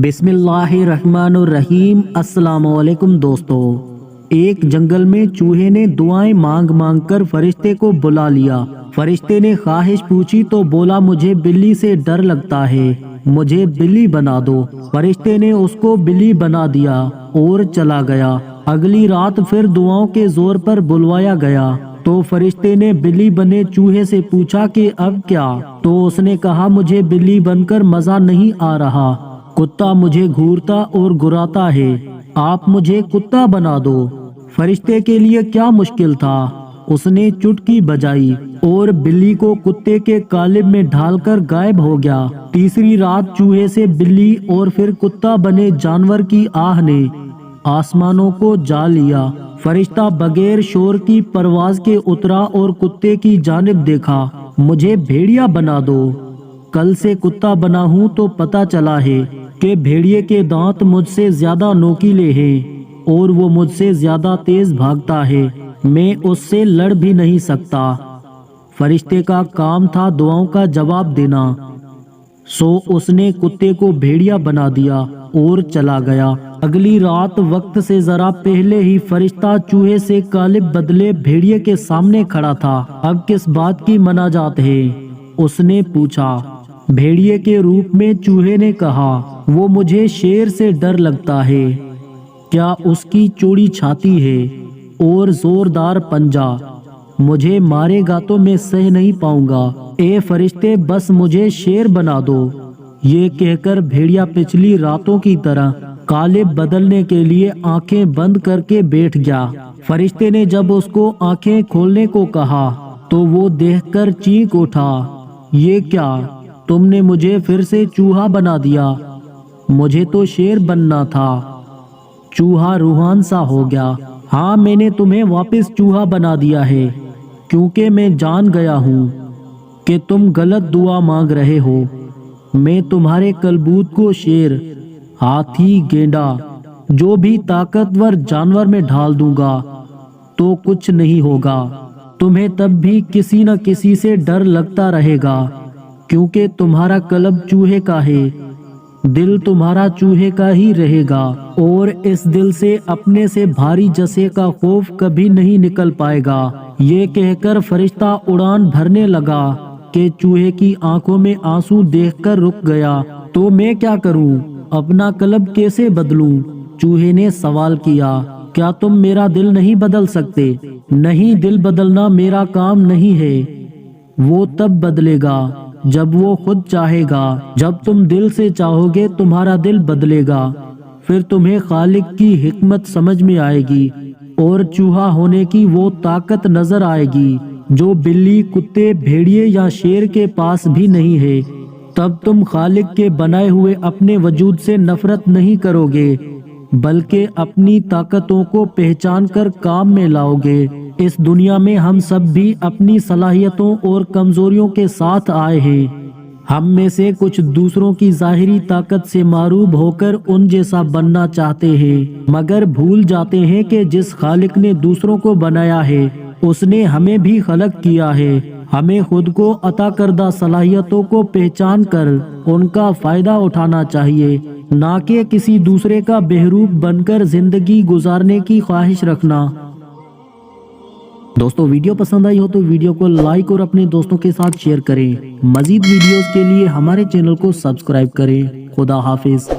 बिस्मिल्लाहिर्रहमानुर्रहीम। अस्सलाम वालेकुम दोस्तों। एक जंगल में चूहे ने दुआएं मांग मांग कर फरिश्ते को बुला लिया। फरिश्ते ने ख्वाहिश पूछी तो बोला, मुझे बिल्ली से डर लगता है, मुझे बिल्ली बना दो। फरिश्ते ने उसको बिल्ली बना दिया और चला गया। अगली रात फिर दुआओं के जोर पर बुलवाया गया तो फरिश्ते ने बिल्ली बने चूहे से पूछा कि अब क्या? तो उसने कहा, मुझे बिल्ली बनकर मजा नहीं आ रहा, कुत्ता मुझे घूरता और गुराता है, आप मुझे कुत्ता बना दो। फरिश्ते के लिए क्या मुश्किल था, उसने चुटकी बजाई और बिल्ली को कुत्ते के कालिब में ढालकर गायब हो गया। तीसरी रात चूहे से बिल्ली और फिर कुत्ता बने जानवर की आह ने आसमानों को जा लिया। फरिश्ता बगैर शोर की परवाज के उतरा और कुत्ते की जानिब देखा। मुझे भेड़िया बना दो, कल से कुत्ता बना हूँ तो पता चला है कि भेड़िए के दांत मुझसे ज्यादा नोकीले हैं और वो मुझसे ज्यादा तेज भागता है, मैं उससे लड़ भी नहीं सकता। फरिश्ते का काम था दुआओं का जवाब देना, सो उसने कुत्ते को भेड़िया बना दिया और चला गया। अगली रात वक्त से जरा पहले ही फरिश्ता चूहे से कालिब बदले भेड़िए के सामने खड़ा था। अब किस बात की मनाजात है, उसने पूछा। भेड़िए के रूप में चूहे ने कहा, वो मुझे शेर से डर लगता है, क्या उसकी चौड़ी छाती है और जोरदार पंजा, मुझे मारेगा तो मैं सह नहीं पाऊंगा। ए फरिश्ते, बस मुझे शेर बना दो। ये कहकर भेड़िया पिछली रातों की तरह कालिब बदलने के लिए आंखें बंद करके बैठ गया। फरिश्ते ने जब उसको आंखें खोलने को कहा तो वो देखकर चीख उठा, ये क्या, तुमने मुझे फिर से चूहा बना दिया, मुझे तो शेर बनना था। चूहा रूहान सा हो गया, हाँ मैंने तुम्हें वापस चूहा बना दिया है, क्योंकि मैं जान गया हूँ कि तुम गलत दुआ मांग रहे हो। मैं तुम्हारे कलबूत को शेर, हाथी, गेंडा, जो भी ताकतवर जानवर में ढाल दूंगा तो कुछ नहीं होगा। तुम्हें तब भी किसी न किसी से डर लगता रहेगा, क्योंकि तुम्हारा कल्ब चूहे का है, दिल तुम्हारा चूहे का ही रहेगा और इस दिल से अपने से भारी जसे का खौफ कभी नहीं निकल पाएगा। ये कहकर फरिश्ता उड़ान भरने लगा कि चूहे की आंखों में आंसू देखकर रुक गया। तो मैं क्या करूं, अपना कल्ब कैसे बदलूं? चूहे ने सवाल किया, क्या तुम मेरा दिल नहीं बदल सकते? नहीं, दिल बदलना मेरा काम नहीं है, वो तब बदलेगा जब वो खुद चाहेगा। जब तुम दिल से चाहोगे तुम्हारा दिल बदलेगा, फिर तुम्हें खालिक की हिकमत समझ में आएगी और चूहा होने की वो ताकत नजर आएगी जो बिल्ली, कुत्ते, भेड़िए या शेर के पास भी नहीं है। तब तुम खालिक के बनाए हुए अपने वजूद से नफरत नहीं करोगे, बल्कि अपनी ताकतों को पहचान कर काम में लाओगे। इस दुनिया में हम सब भी अपनी सलाहियतों और कमजोरियों के साथ आए हैं। हम में से कुछ दूसरों की जाहिरी ताकत से मारूब होकर उन जैसा बनना चाहते हैं, मगर भूल जाते हैं कि जिस खालिक ने दूसरों को बनाया है उसने हमें भी खलक किया है। हमें खुद को अता करदा सलाहियतों को पहचान कर उनका फायदा उठाना चाहिए, ना कि किसी दूसरे का बहरूप बनकर जिंदगी गुजारने की ख्वाहिश रखना। दोस्तों, वीडियो पसंद आई हो तो वीडियो को लाइक और अपने दोस्तों के साथ शेयर करें। मजीद वीडियोस के लिए हमारे चैनल को सब्सक्राइब करें। खुदा हाफिज।